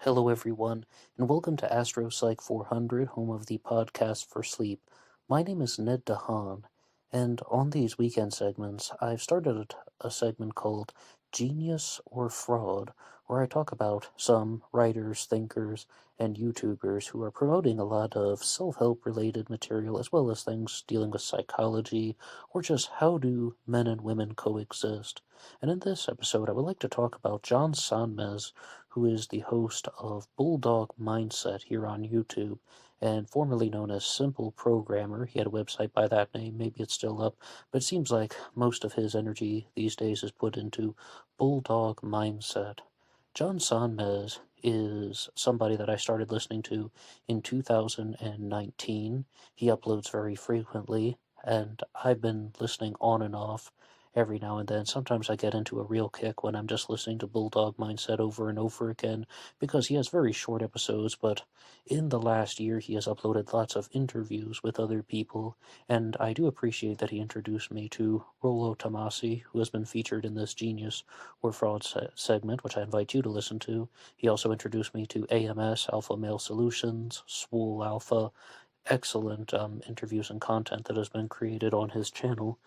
Hello, everyone, and welcome to Astro Psych 400, home of the podcast for sleep. My name is Ned DeHaan, and on these weekend segments, I've started a segment called Genius or Fraud, where I talk about some writers, thinkers, and YouTubers who are promoting a lot of self-help related material, as well as things dealing with psychology, or just how do men and women coexist. And in this episode, I would like to talk about John Sonmez, who is the host of Bulldog Mindset here on YouTube, and formerly known as Simple Programmer. He had a website by that name, maybe it's still up, but it seems like most of his energy these days is put into Bulldog Mindset. John Sonmez is somebody that I started listening to in 2019. He uploads very frequently, and I've been listening on and off every now and then. Sometimes I get into a real kick when I'm just listening to Bulldog Mindset over and over again because he has very short episodes, but in the last year he has uploaded lots of interviews with other people, and I do appreciate that he introduced me to Rollo Tomasi, who has been featured in this Genius or Fraud segment, which I invite you to listen to. He also introduced me to AMS, Alpha Male Solutions, Swool Alpha, excellent interviews and content that has been created on his channel.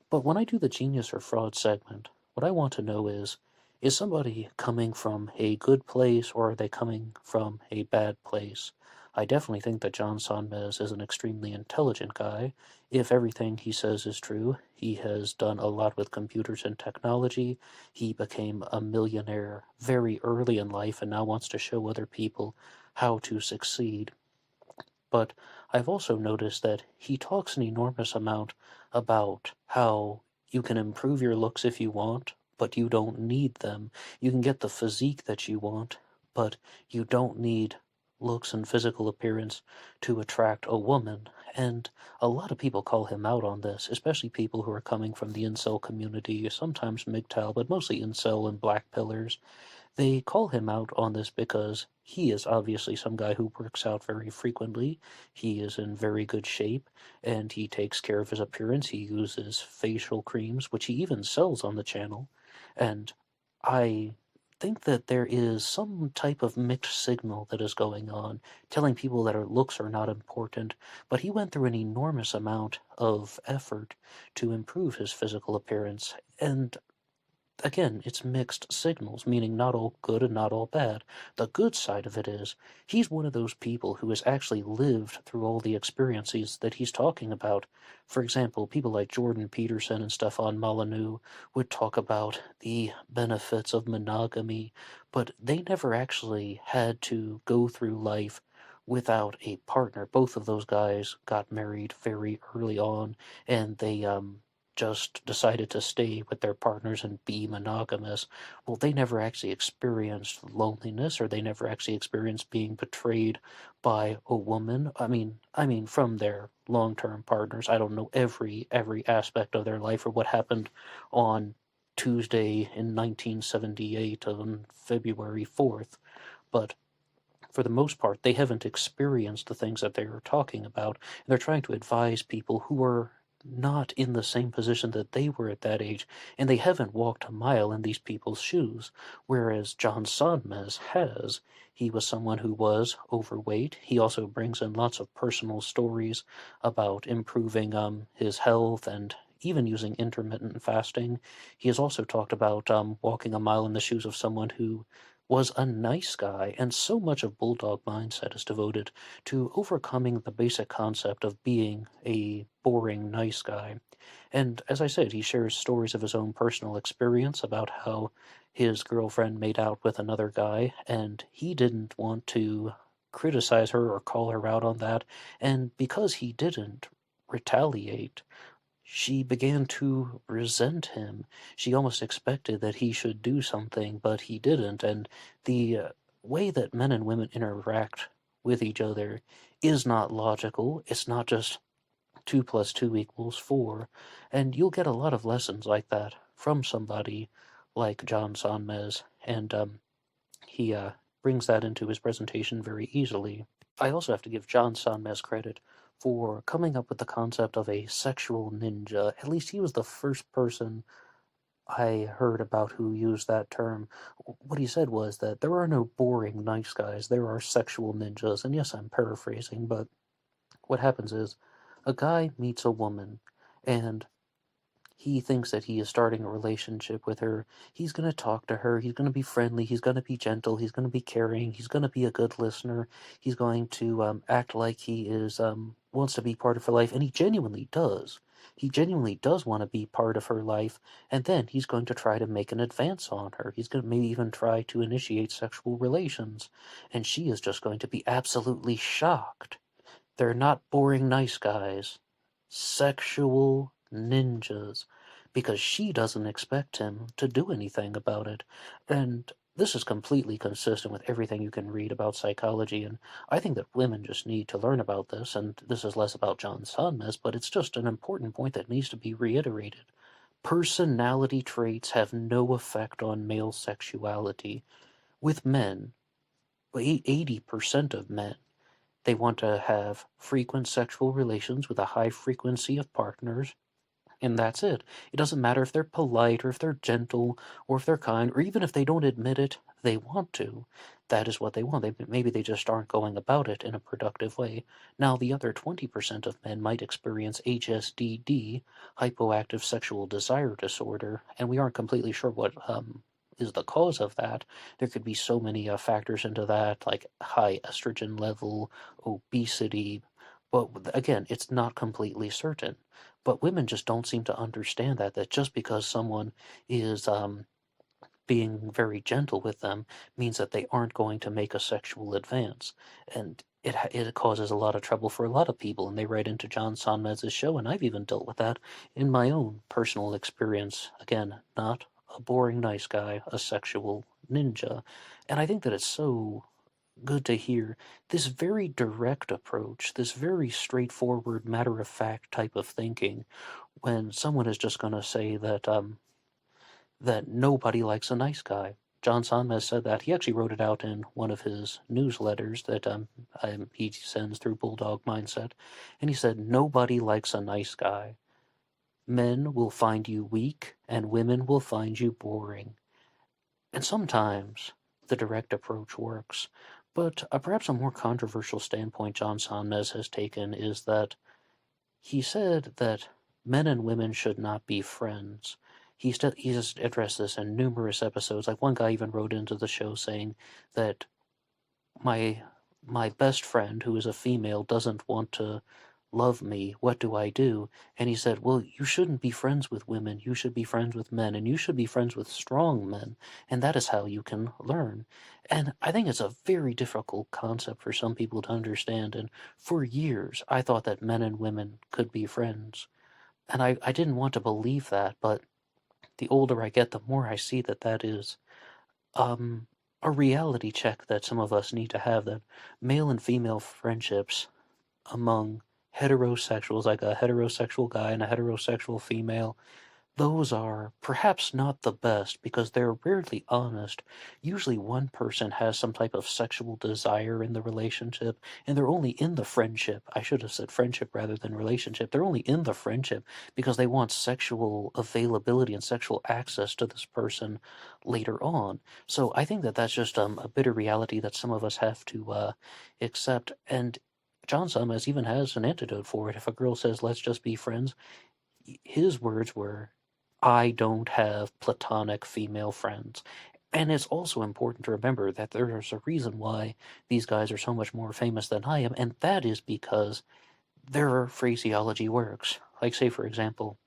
But when I do the Genius or Fraud segment, what I want to know is somebody coming from a good place or are they coming from a bad place? I definitely think that John Sonmez is an extremely intelligent guy. If everything he says is true, he has done a lot with computers and technology. He became a millionaire very early in life and now wants to show other people how to succeed. But I've also noticed that he talks an enormous amount about how you can improve your looks if you want, but you don't need them. You can get the physique that you want, but you don't need looks and physical appearance to attract a woman. And a lot of people call him out on this, especially people who are coming from the incel community, sometimes MGTOW, but mostly incel and black pillars. They call him out on this because he is obviously some guy who works out very frequently. He is in very good shape, and he takes care of his appearance. He uses facial creams, which he even sells on the channel. And I think that there is some type of mixed signal that is going on, telling people that our looks are not important, but he went through an enormous amount of effort to improve his physical appearance, and again, it's mixed signals, meaning not all good and not all bad. The good side of it is, he's one of those people who has actually lived through all the experiences that he's talking about. For example, people like Jordan Peterson and Stefan Molyneux would talk about the benefits of monogamy, but they never actually had to go through life without a partner. Both of those guys got married very early on, and they just decided to stay with their partners and be monogamous. Well, they never actually experienced loneliness, or they never actually experienced being betrayed by a woman. I mean from their long-term partners. I don't know every aspect of their life or what happened on Tuesday in 1978 on February 4th, but for the most part, they haven't experienced the things that they are talking about. And they're trying to advise people who are not in the same position that they were at that age, and they haven't walked a mile in these people's shoes. Whereas John Sonmez has. He was someone who was overweight. He also brings in lots of personal stories about improving his health and even using intermittent fasting. He has also talked about walking a mile in the shoes of someone who was a nice guy, and so much of Bulldog Mindset is devoted to overcoming the basic concept of being a boring nice guy. And as I said, he shares stories of his own personal experience about how his girlfriend made out with another guy, and he didn't want to criticize her or call her out on that, and because he didn't retaliate, she began to resent him. She almost expected that he should do something, but he didn't. And the way that men and women interact with each other is not logical. It's not just 2 plus 2 equals 4. And you'll get a lot of lessons like that from somebody like John Sonmez. And he brings that into his presentation very easily. I also have to give John Sonmez credit for coming up with the concept of a sexual ninja. At least he was the first person I heard about who used that term, what he said was that there are no boring nice guys, there are sexual ninjas. And yes, I'm paraphrasing, but what happens is a guy meets a woman and he thinks that he is starting a relationship with her. He's going to talk to her. He's going to be friendly. He's going to be gentle. He's going to be caring. He's going to be a good listener. He's going to act like he is wants to be part of her life, and he genuinely does. He genuinely does want to be part of her life, and then he's going to try to make an advance on her. He's going to maybe even try to initiate sexual relations, and she is just going to be absolutely shocked. They're not boring nice guys. Sexual ninjas. Because she doesn't expect him to do anything about it. And this is completely consistent with everything you can read about psychology, and I think that women just need to learn about this, and this is less about John Sonmez, but it's just an important point that needs to be reiterated. Personality traits have no effect on male sexuality. With men, 80% of men, they want to have frequent sexual relations with a high frequency of partners, and that's it. It doesn't matter if they're polite or if they're gentle or if they're kind or even if they don't admit it, they want to. That is what they want. Maybe they just aren't going about it in a productive way. Now, the other 20% of men might experience HSDD, hypoactive sexual desire disorder, and we aren't completely sure what is the cause of that. There could be so many factors into that, like high estrogen level, obesity, but again, it's not completely certain. But women just don't seem to understand that just because someone is being very gentle with them means that they aren't going to make a sexual advance. And it causes a lot of trouble for a lot of people, and they write into John Sonmez's show, and I've even dealt with that in my own personal experience. Again, not a boring nice guy, a sexual ninja. And I think that it's so good to hear this very direct approach, this very straightforward, matter of fact type of thinking when someone is just going to say that nobody likes a nice guy. John Sonmez said that. He actually wrote it out in one of his newsletters that he sends through Bulldog Mindset, and he said nobody likes a nice guy. Men will find you weak, and women will find you boring. And sometimes the direct approach works, but perhaps a more controversial standpoint John Sonmez has taken is that he said that men and women should not be friends. He's addressed this in numerous episodes. Like one guy even wrote into the show saying that my my best friend, who is a female, doesn't want to love me. What do I do? And he said, well, you shouldn't be friends with women. You should be friends with men, and you should be friends with strong men, and that is how you can learn. And I think it's a very difficult concept for some people to understand. And for years, I thought that men and women could be friends. And I didn't want to believe that, but the older I get, the more I see that that is um, a reality check that some of us need to have, that male and female friendships among heterosexuals, like a heterosexual guy and a heterosexual female, those are perhaps not the best because they're rarely honest. Usually one person has some type of sexual desire in the relationship, and they're only in the friendship. I should have said friendship rather than relationship. They're only in the friendship because they want sexual availability and sexual access to this person later on. So I think that that's just a bitter reality that some of us have to accept. And John Summers even has an antidote for it. If a girl says, let's just be friends, his words were, I don't have platonic female friends. And it's also important to remember that there's a reason why these guys are so much more famous than I am, and that is because their phraseology works. Like, say, for example,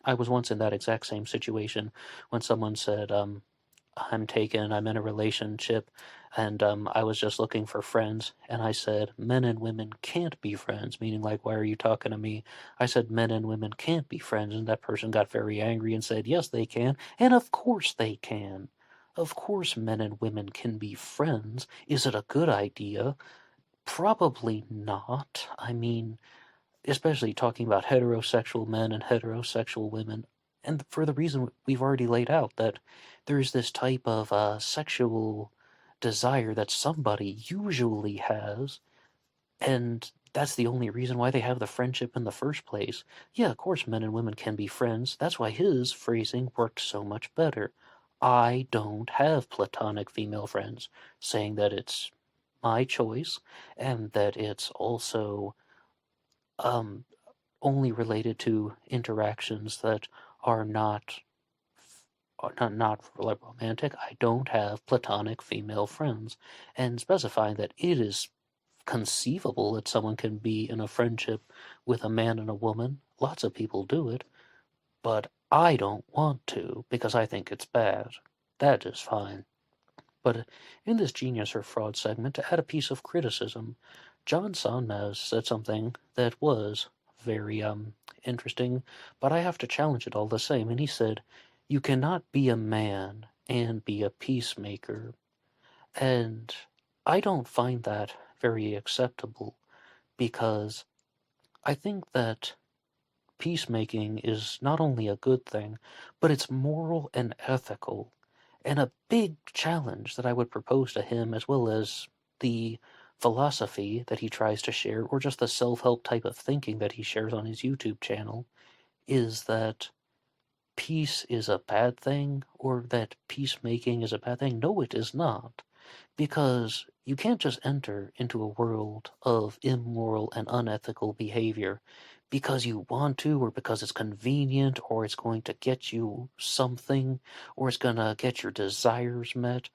I was once in that exact same situation when someone said, I'm taken, I'm in a relationship, and I was just looking for friends. And I said, men and women can't be friends, meaning, like, why are you talking to me? I said, men and women can't be friends. And that person got very angry and said, yes, they can. And of course they can. Of course, men and women can be friends. Is it a good idea? Probably not. I mean, especially talking about heterosexual men and heterosexual women, and for the reason we've already laid out, that there's this type of sexual desire that somebody usually has, and that's the only reason why they have the friendship in the first place. Yeah, of course, men and women can be friends. That's why his phrasing worked so much better. I don't have platonic female friends, saying that it's my choice and that it's also um, only related to interactions that are not like romantic. I don't have platonic female friends, and specifying that it is conceivable that someone can be in a friendship with a man and a woman. Lots of people do it, but I don't want to because I think it's bad. That is fine. But in this Genius or Fraud segment, to add a piece of criticism, John Sonmez said something that was very interesting, but I have to challenge it all the same. And he said, "You cannot be a man and be a peacemaker." And I don't find that very acceptable because I think that peacemaking is not only a good thing, but it's moral and ethical. And a big challenge that I would propose to him, as well as the philosophy that he tries to share, or just the self help type of thinking that he shares on his YouTube channel, is that peace is a bad thing, or that peacemaking is a bad thing. No, it is not. Because you can't just enter into a world of immoral and unethical behavior because you want to, or because it's convenient, or it's going to get you something, or it's going to get your desires met.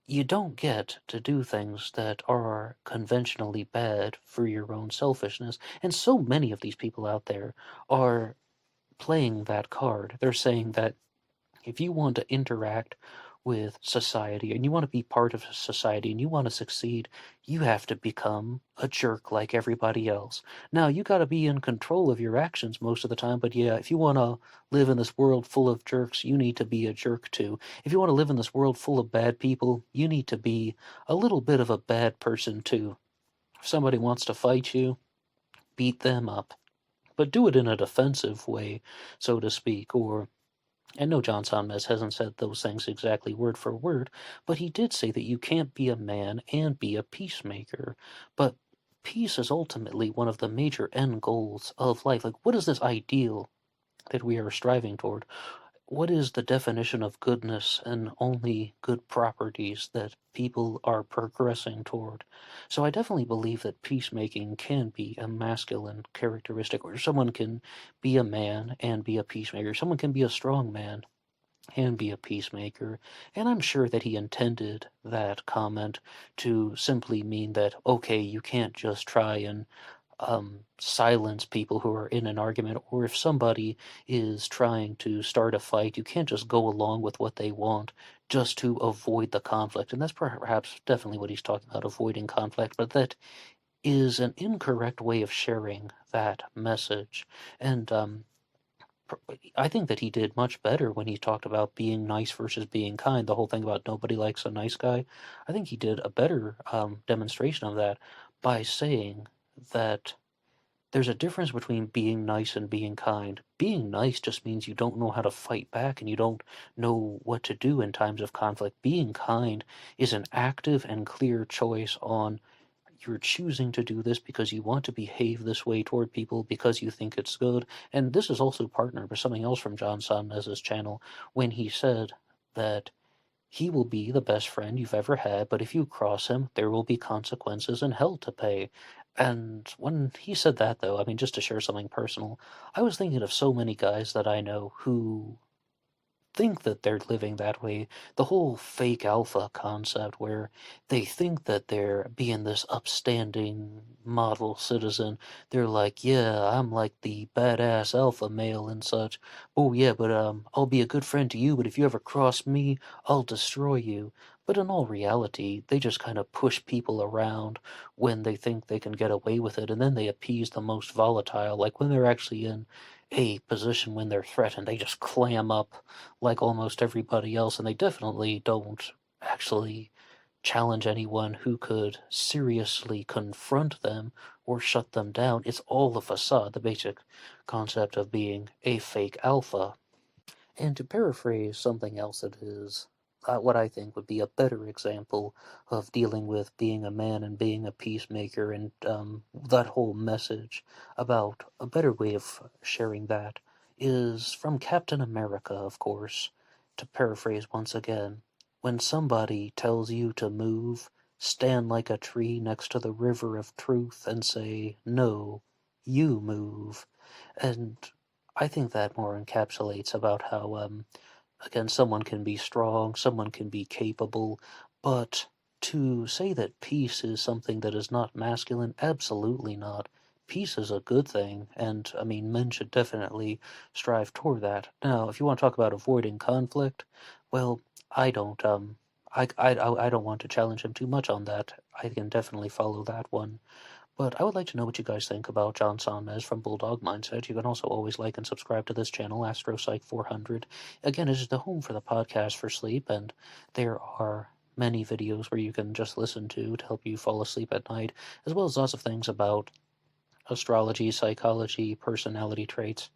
You don't get to do things that are conventionally bad for your own selfishness. And so many of these people out there are playing that card. They're saying that if you want to interact with society and you want to be part of society and you want to succeed, you have to become a jerk like everybody else. Now, you got to be in control of your actions most of the time, but yeah, if you want to live in this world full of jerks, you need to be a jerk too. If you want to live in this world full of bad people, you need to be a little bit of a bad person too. If somebody wants to fight you, beat them up. But do it in a defensive way, so to speak, or I know John Sonmez hasn't said those things exactly word for word, but he did say that you can't be a man and be a peacemaker. But peace is ultimately one of the major end goals of life. Like, what is this ideal that we are striving toward? What is the definition of goodness and only good properties that people are progressing toward? So I definitely believe that peacemaking can be a masculine characteristic, or someone can be a man and be a peacemaker. Someone can be a strong man and be a peacemaker. And I'm sure that he intended that comment to simply mean that, okay, you can't just try and silence people who are in an argument, or if somebody is trying to start a fight, you can't just go along with what they want just to avoid the conflict. And that's perhaps definitely what he's talking about, avoiding conflict, but that is an incorrect way of sharing that message. And I think that he did much better when he talked about being nice versus being kind. The whole thing about nobody likes a nice guy. I think he did a better demonstration of that by saying that there's a difference between being nice and being kind. Being nice just means you don't know how to fight back and you don't know what to do in times of conflict. Being kind is an active and clear choice on you're choosing to do this because you want to behave this way toward people because you think it's good. And this is also partnered with something else from John Sonmez's channel when he said that he will be the best friend you've ever had, but if you cross him, there will be consequences and hell to pay. And when he said that, though, I mean, just to share something personal, I was thinking of so many guys that I know who think that they're living that way. The whole fake alpha concept, where they think that they're being this upstanding model citizen. They're like, yeah, I'm like the badass alpha male and such. Oh yeah, but I'll be a good friend to you, but if you ever cross me, I'll destroy you. But in all reality, they just kind of push people around when they think they can get away with it, and then they appease the most volatile. Like when they're actually in a position when they're threatened, they just clam up like almost everybody else, and they definitely don't actually challenge anyone who could seriously confront them or shut them down. It's all a facade, the basic concept of being a fake alpha. And to paraphrase something else that is what I think would be a better example of dealing with being a man and being a peacemaker, and that whole message about a better way of sharing that is from Captain America, of course. To paraphrase once again, when somebody tells you to move, stand like a tree next to the river of truth and say, no, you move. And I think that more encapsulates about how again, someone can be strong, someone can be capable, but to say that peace is something that is not masculine, absolutely not. Peace is a good thing, and I mean, men should definitely strive toward that. Now, if you want to talk about avoiding conflict, well, I don't, I don't want to challenge him too much on that. I can definitely follow that one. But I would like to know what you guys think about John Sonmez from Bulldog Mindset. You can also always like and subscribe to this channel, AstroPsych 400. Again, it is the home for the podcast for sleep, and there are many videos where you can just listen to help you fall asleep at night, as well as lots of things about astrology, psychology, personality traits.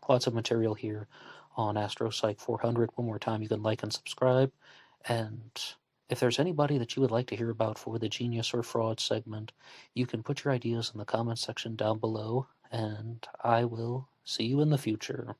Lots of material here on AstroPsych 400. One more time, you can like and subscribe. And if there's anybody that you would like to hear about for the Genius or Fraud segment, you can put your ideas in the comments section down below, and I will see you in the future.